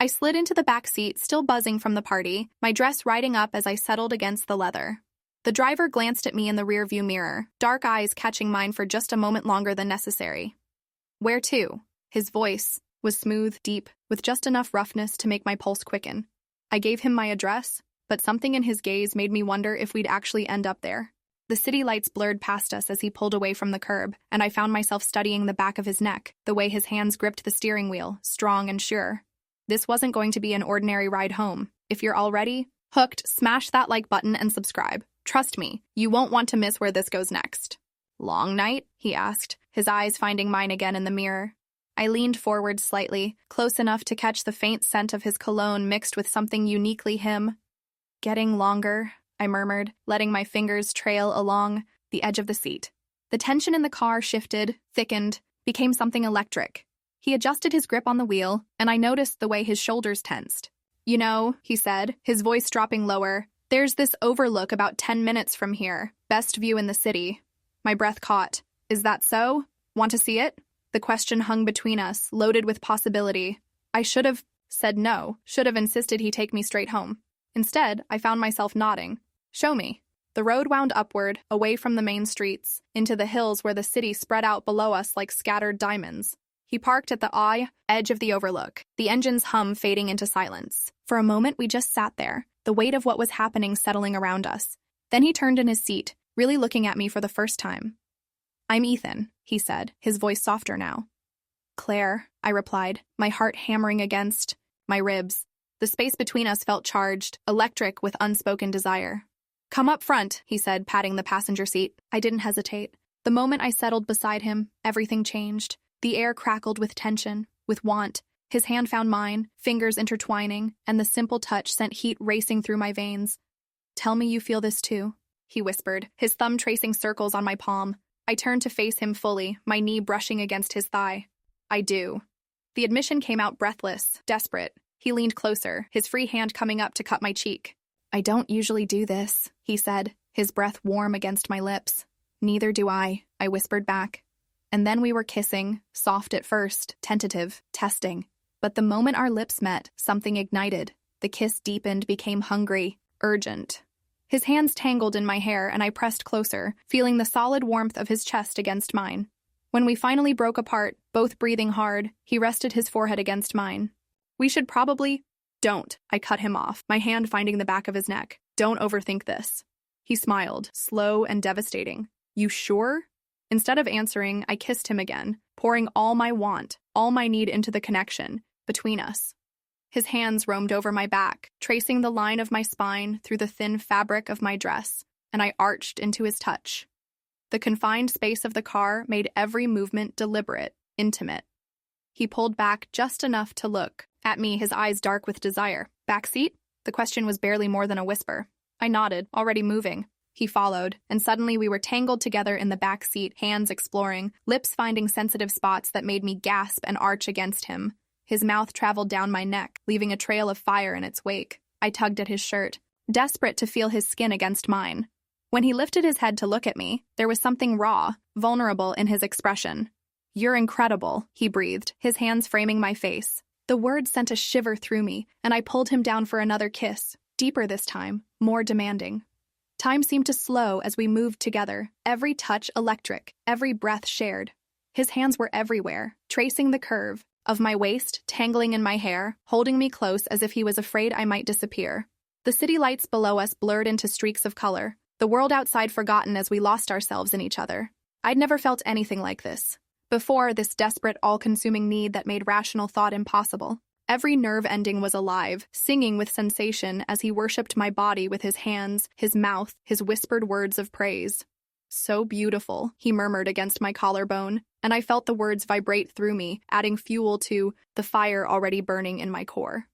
I slid into the back seat, still buzzing from the party, my dress riding up as I settled against the leather. The driver glanced at me in the rearview mirror, dark eyes catching mine for just a moment longer than necessary. "Where to?" His voice was smooth, deep, with just enough roughness to make my pulse quicken. I gave him my address, but something in his gaze made me wonder if we'd actually end up there. The city lights blurred past us as he pulled away from the curb, and I found myself studying the back of his neck, the way his hands gripped the steering wheel, strong and sure. This wasn't going to be an ordinary ride home. If you're already hooked, smash that like button and subscribe. Trust me, you won't want to miss where this goes next. "Long night?" he asked, his eyes finding mine again in the mirror. I leaned forward slightly, close enough to catch the faint scent of his cologne mixed with something uniquely him. "Getting longer," I murmured, letting my fingers trail along the edge of the seat. The tension in the car shifted, thickened, became something electric. He adjusted his grip on the wheel, and I noticed the way his shoulders tensed. "You know," he said, his voice dropping lower, "there's this overlook about 10 minutes from here. Best view in the city." My breath caught. "Is that so? Want to see it?" The question hung between us, loaded with possibility. I should have said no, should have insisted he take me straight home. Instead, I found myself nodding. "Show me." The road wound upward, away from the main streets, into the hills where the city spread out below us like scattered diamonds. He parked at the edge of the overlook, the engine's hum fading into silence. For a moment, we just sat there, the weight of what was happening settling around us. Then he turned in his seat, really looking at me for the first time. "I'm Ethan," he said, his voice softer now. "Claire," I replied, my heart hammering against my ribs. The space between us felt charged, electric with unspoken desire. "Come up front," he said, patting the passenger seat. I didn't hesitate. The moment I settled beside him, everything changed. The air crackled with tension, with want. His hand found mine, fingers intertwining, and the simple touch sent heat racing through my veins. "Tell me you feel this too," he whispered, his thumb tracing circles on my palm. I turned to face him fully, my knee brushing against his thigh. "I do." The admission came out breathless, desperate. He leaned closer, his free hand coming up to cut my cheek. "I don't usually do this," he said, his breath warm against my lips. "Neither do I whispered back. And then we were kissing, soft at first, tentative, testing. But the moment our lips met, something ignited. The kiss deepened, became hungry, urgent. His hands tangled in my hair, and I pressed closer, feeling the solid warmth of his chest against mine. When we finally broke apart, both breathing hard, he rested his forehead against mine. "We should probably—" "Don't," I cut him off, my hand finding the back of his neck. "Don't overthink this." He smiled, slow and devastating. "You sure?" Instead of answering, I kissed him again, pouring all my want, all my need into the connection between us. His hands roamed over my back, tracing the line of my spine through the thin fabric of my dress, and I arched into his touch. The confined space of the car made every movement deliberate, intimate. He pulled back just enough to look at me, his eyes dark with desire. "Back seat?" The question was barely more than a whisper. I nodded, already moving. He followed, and suddenly we were tangled together in the back seat, hands exploring, lips finding sensitive spots that made me gasp and arch against him. His mouth traveled down my neck, leaving a trail of fire in its wake. I tugged at his shirt, desperate to feel his skin against mine. When he lifted his head to look at me, there was something raw, vulnerable in his expression. "You're incredible," he breathed, his hands framing my face. The words sent a shiver through me, and I pulled him down for another kiss, deeper this time, more demanding. Time seemed to slow as we moved together, every touch electric, every breath shared. His hands were everywhere, tracing the curve of my waist, tangling in my hair, holding me close as if he was afraid I might disappear. The city lights below us blurred into streaks of color, the world outside forgotten as we lost ourselves in each other. I'd never felt anything like this. Before, this desperate, all-consuming need that made rational thought impossible. Every nerve ending was alive, singing with sensation as he worshipped my body with his hands, his mouth, his whispered words of praise. "So beautiful," he murmured against my collarbone, and I felt the words vibrate through me, adding fuel to the fire already burning in my core.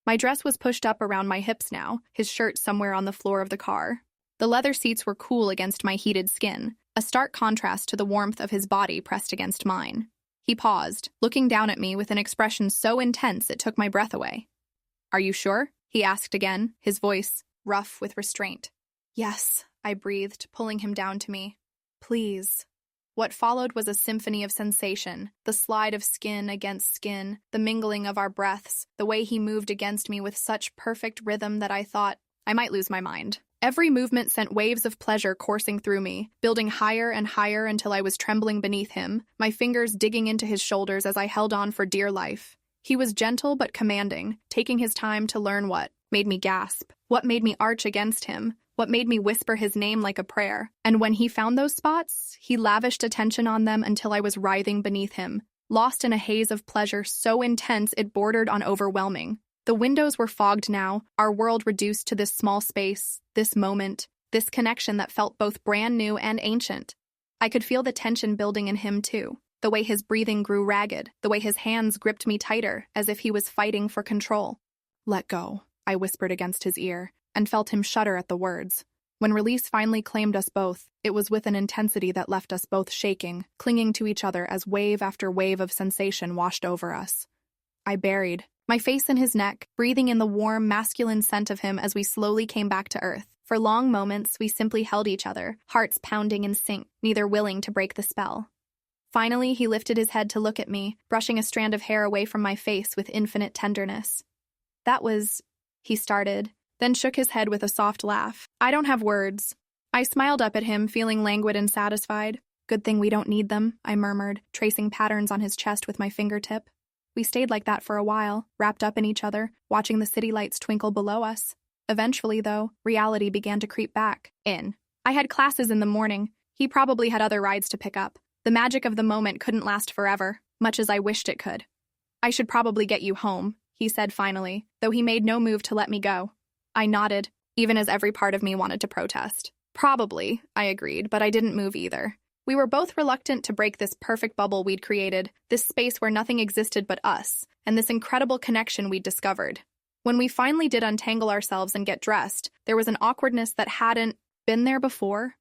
My dress was pushed up around my hips now, his shirt somewhere on the floor of the car. The leather seats were cool against my heated skin, a stark contrast to the warmth of his body pressed against mine. He paused, looking down at me with an expression so intense it took my breath away. "Are you sure?" he asked again, his voice rough with restraint. "Yes," I breathed, pulling him down to me. "Please." What followed was a symphony of sensation, the slide of skin against skin, the mingling of our breaths, the way he moved against me with such perfect rhythm that I thought I might lose my mind. Every movement sent waves of pleasure coursing through me, building higher and higher until I was trembling beneath him, my fingers digging into his shoulders as I held on for dear life. He was gentle but commanding, taking his time to learn what made me gasp, what made me arch against him, what made me whisper his name like a prayer. And when he found those spots, he lavished attention on them until I was writhing beneath him, lost in a haze of pleasure so intense it bordered on overwhelming. The windows were fogged now, our world reduced to this small space, this moment, this connection that felt both brand new and ancient. I could feel the tension building in him too, the way his breathing grew ragged, the way his hands gripped me tighter, as if he was fighting for control. "Let go," I whispered against his ear, and felt him shudder at the words. When release finally claimed us both, it was with an intensity that left us both shaking, clinging to each other as wave after wave of sensation washed over us. I buried my face in his neck, breathing in the warm, masculine scent of him as we slowly came back to earth. For long moments, we simply held each other, hearts pounding in sync, neither willing to break the spell. Finally, he lifted his head to look at me, brushing a strand of hair away from my face with infinite tenderness. "That was," he started, then shook his head with a soft laugh. "I don't have words." I smiled up at him, feeling languid and satisfied. "Good thing we don't need them," I murmured, tracing patterns on his chest with my fingertip. We stayed like that for a while, wrapped up in each other, watching the city lights twinkle below us. Eventually, though, reality began to creep back in. I had classes in the morning. He probably had other rides to pick up. The magic of the moment couldn't last forever, much as I wished it could. "I should probably get you home," he said finally, though he made no move to let me go. I nodded, even as every part of me wanted to protest. "Probably," I agreed, but I didn't move either. We were both reluctant to break this perfect bubble we'd created, this space where nothing existed but us, and this incredible connection we'd discovered. When we finally did untangle ourselves and get dressed, there was an awkwardness that hadn't been there before.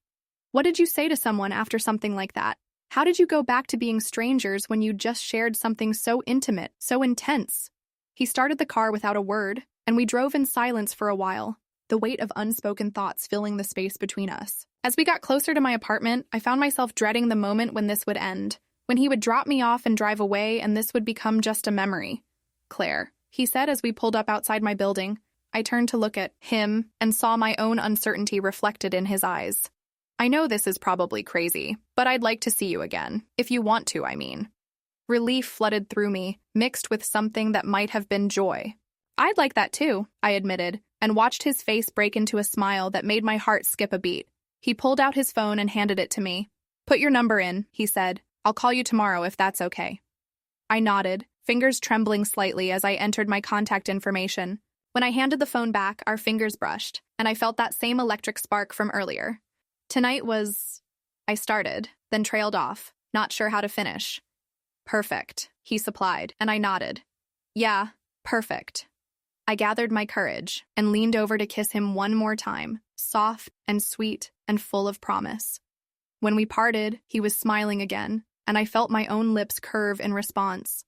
What did you say to someone after something like that? How did you go back to being strangers when you just shared something so intimate, so intense? He started the car without a word, and we drove in silence for a while, the weight of unspoken thoughts filling the space between us. As we got closer to my apartment, I found myself dreading the moment when this would end, when he would drop me off and drive away and this would become just a memory. "Claire," he said as we pulled up outside my building. I turned to look at him and saw my own uncertainty reflected in his eyes. "I know this is probably crazy, but I'd like to see you again. If you want to, I mean." Relief flooded through me, mixed with something that might have been joy. "I'd like that too," I admitted, and watched his face break into a smile that made my heart skip a beat. He pulled out his phone and handed it to me. "Put your number in," he said. "I'll call you tomorrow if that's okay." I nodded, fingers trembling slightly as I entered my contact information. When I handed the phone back, our fingers brushed, and I felt that same electric spark from earlier. Tonight was... I started, then trailed off, not sure how to finish. "Perfect," he supplied, and I nodded. "Yeah, perfect." I gathered my courage and leaned over to kiss him one more time, soft and sweet and full of promise. When we parted, he was smiling again, and I felt my own lips curve in response.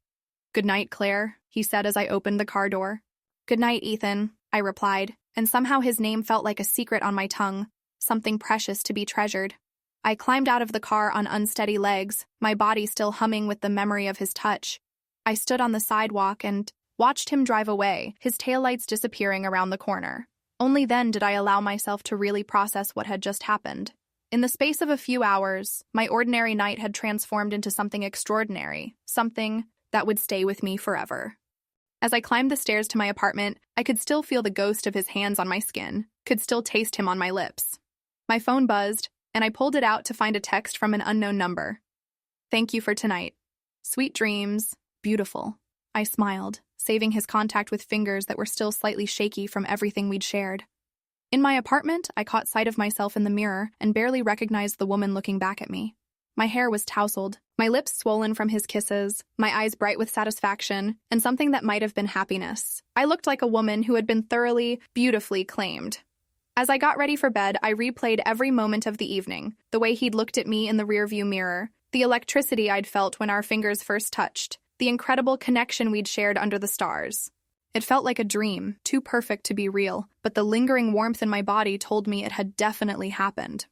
"Good night, Claire," he said as I opened the car door. "Good night, Ethan," I replied, and somehow his name felt like a secret on my tongue, something precious to be treasured. I climbed out of the car on unsteady legs, my body still humming with the memory of his touch. I stood on the sidewalk and watched him drive away, his taillights disappearing around the corner. Only then did I allow myself to really process what had just happened. In the space of a few hours, my ordinary night had transformed into something extraordinary, something that would stay with me forever. As I climbed the stairs to my apartment, I could still feel the ghost of his hands on my skin, could still taste him on my lips. My phone buzzed, and I pulled it out to find a text from an unknown number. "Thank you for tonight. Sweet dreams. Beautiful." I smiled, saving his contact with fingers that were still slightly shaky from everything we'd shared. In my apartment, I caught sight of myself in the mirror and barely recognized the woman looking back at me. My hair was tousled, my lips swollen from his kisses, my eyes bright with satisfaction, and something that might have been happiness. I looked like a woman who had been thoroughly, beautifully claimed. As I got ready for bed, I replayed every moment of the evening, the way he'd looked at me in the rearview mirror, the electricity I'd felt when our fingers first touched, the incredible connection we'd shared under the stars. It felt like a dream, too perfect to be real, but the lingering warmth in my body told me it had definitely happened.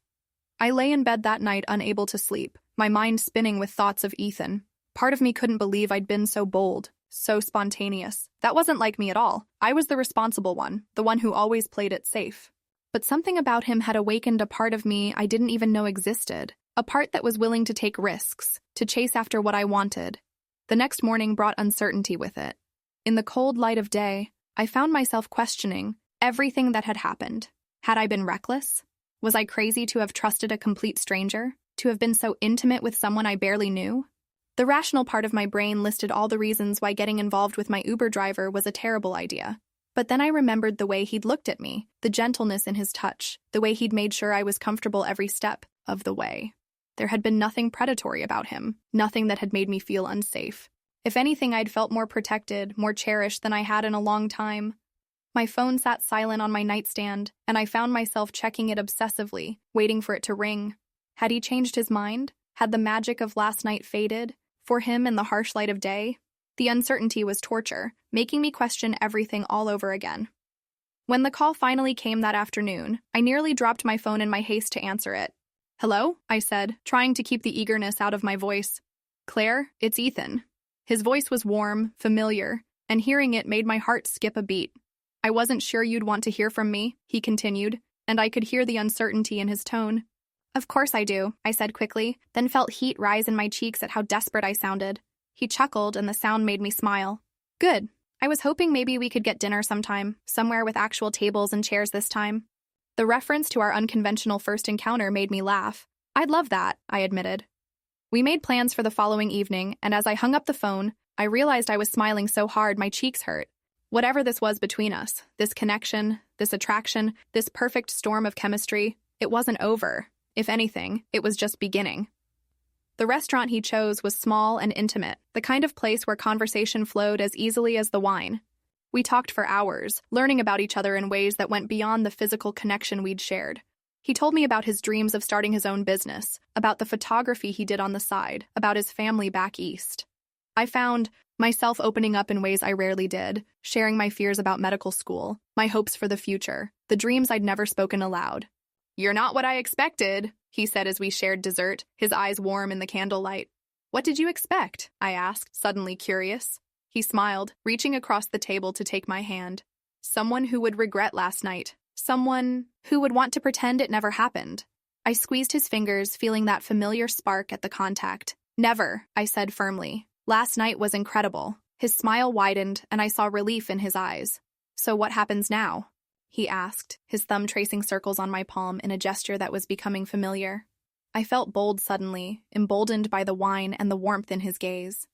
I lay in bed that night unable to sleep, my mind spinning with thoughts of Ethan. Part of me couldn't believe I'd been so bold, so spontaneous. That wasn't like me at all. I was the responsible one, the one who always played it safe. But something about him had awakened a part of me I didn't even know existed, a part that was willing to take risks, to chase after what I wanted. The next morning brought uncertainty with it. In the cold light of day, I found myself questioning everything that had happened. Had I been reckless? Was I crazy to have trusted a complete stranger? To have been so intimate with someone I barely knew? The rational part of my brain listed all the reasons why getting involved with my Uber driver was a terrible idea. But then I remembered the way he'd looked at me, the gentleness in his touch, the way he'd made sure I was comfortable every step of the way. There had been nothing predatory about him, nothing that had made me feel unsafe. If anything, I'd felt more protected, more cherished than I had in a long time. My phone sat silent on my nightstand, and I found myself checking it obsessively, waiting for it to ring. Had he changed his mind? Had the magic of last night faded? For him in the harsh light of day? The uncertainty was torture, making me question everything all over again. When the call finally came that afternoon, I nearly dropped my phone in my haste to answer it. "Hello?" I said, trying to keep the eagerness out of my voice. "Claire, it's Ethan." His voice was warm, familiar, and hearing it made my heart skip a beat. "I wasn't sure you'd want to hear from me," he continued, and I could hear the uncertainty in his tone. "Of course I do," I said quickly, then felt heat rise in my cheeks at how desperate I sounded. He chuckled, and the sound made me smile. "Good. I was hoping maybe we could get dinner sometime, somewhere with actual tables and chairs this time." The reference to our unconventional first encounter made me laugh. "I'd love that," I admitted. We made plans for the following evening, and as I hung up the phone, I realized I was smiling so hard my cheeks hurt. Whatever this was between us, this connection, this attraction, this perfect storm of chemistry, it wasn't over. If anything, it was just beginning. The restaurant he chose was small and intimate, the kind of place where conversation flowed as easily as the wine. We talked for hours, learning about each other in ways that went beyond the physical connection we'd shared. He told me about his dreams of starting his own business, about the photography he did on the side, about his family back east. I found myself opening up in ways I rarely did, sharing my fears about medical school, my hopes for the future, the dreams I'd never spoken aloud. "You're not what I expected," he said as we shared dessert, his eyes warm in the candlelight. "What did you expect?" I asked, suddenly curious. He smiled, reaching across the table to take my hand. "Someone who would regret last night. Someone who would want to pretend it never happened." I squeezed his fingers, feeling that familiar spark at the contact. "Never," I said firmly. "Last night was incredible." His smile widened, and I saw relief in his eyes. "So what happens now?" he asked, his thumb tracing circles on my palm in a gesture that was becoming familiar. I felt bold suddenly, emboldened by the wine and the warmth in his gaze.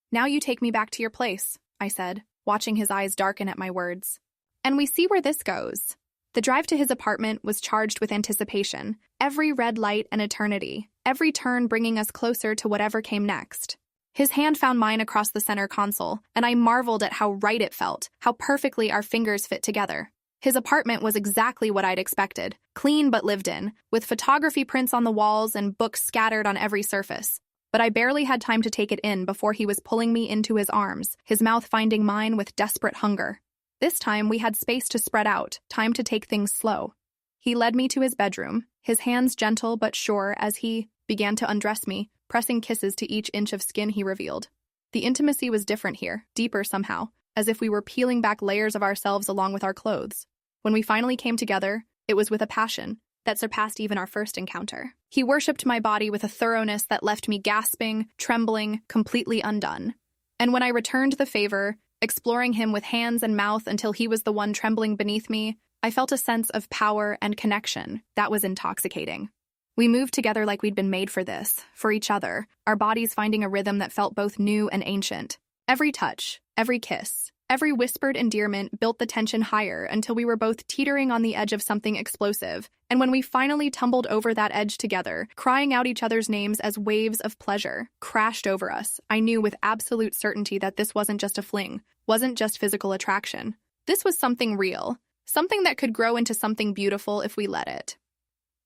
"Now you take me back to your place," I said, watching his eyes darken at my words. "And we see where this goes." The drive to his apartment was charged with anticipation, every red light an eternity, every turn bringing us closer to whatever came next. His hand found mine across the center console, and I marveled at how right it felt, how perfectly our fingers fit together. His apartment was exactly what I'd expected, clean but lived in, with photography prints on the walls and books scattered on every surface. But I barely had time to take it in before he was pulling me into his arms, his mouth finding mine with desperate hunger. This time we had space to spread out, time to take things slow. He led me to his bedroom, his hands gentle but sure as he began to undress me, pressing kisses to each inch of skin he revealed. The intimacy was different here, deeper somehow, as if we were peeling back layers of ourselves along with our clothes. When we finally came together, it was with a passion that surpassed even our first encounter. He worshipped my body with a thoroughness that left me gasping, trembling, completely undone. And when I returned the favor, exploring him with hands and mouth until he was the one trembling beneath me, I felt a sense of power and connection that was intoxicating. We moved together like we'd been made for this, for each other, our bodies finding a rhythm that felt both new and ancient. Every touch, every kiss, every whispered endearment built the tension higher until we were both teetering on the edge of something explosive, and when we finally tumbled over that edge together, crying out each other's names as waves of pleasure crashed over us, I knew with absolute certainty that this wasn't just a fling, wasn't just physical attraction. This was something real, something that could grow into something beautiful if we let it.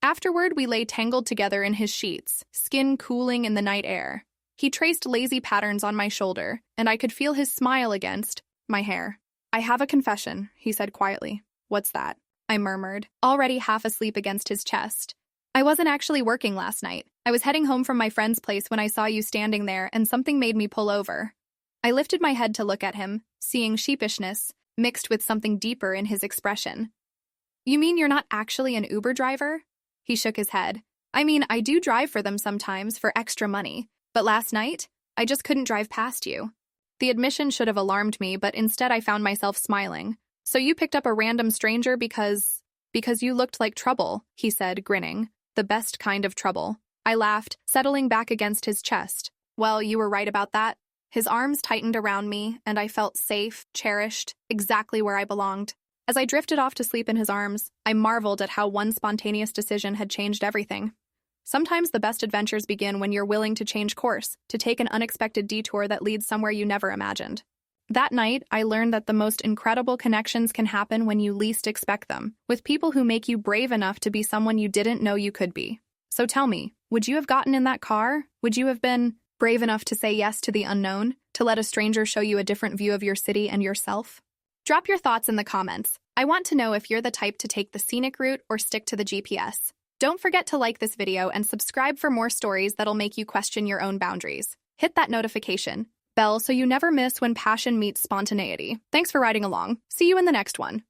Afterward, we lay tangled together in his sheets, skin cooling in the night air. He traced lazy patterns on my shoulder, and I could feel his smile against my hair. "I have a confession," he said quietly. "What's that?" I murmured, already half asleep against his chest. I wasn't actually working last night. I was heading home from my friend's place when I saw you standing there and something made me pull over. I lifted my head to look at him, seeing sheepishness mixed with something deeper in his expression. You mean you're not actually an Uber driver? He shook his head. I mean, I do drive for them sometimes for extra money, but last night, I just couldn't drive past you. The admission should have alarmed me, but instead I found myself smiling. So you picked up a random stranger because you looked like trouble, he said, grinning. The best kind of trouble. I laughed, settling back against his chest. Well, you were right about that. His arms tightened around me, and I felt safe, cherished, exactly where I belonged. As I drifted off to sleep in his arms, I marveled at how one spontaneous decision had changed everything. Sometimes the best adventures begin when you're willing to change course, to take an unexpected detour that leads somewhere you never imagined. That night, I learned that the most incredible connections can happen when you least expect them, with people who make you brave enough to be someone you didn't know you could be. So tell me, would you have gotten in that car? Would you have been brave enough to say yes to the unknown, to let a stranger show you a different view of your city and yourself? Drop your thoughts in the comments. I want to know if you're the type to take the scenic route or stick to the GPS. Don't forget to like this video and subscribe for more stories that'll make you question your own boundaries. Hit that notification bell so you never miss when passion meets spontaneity. Thanks for riding along. See you in the next one.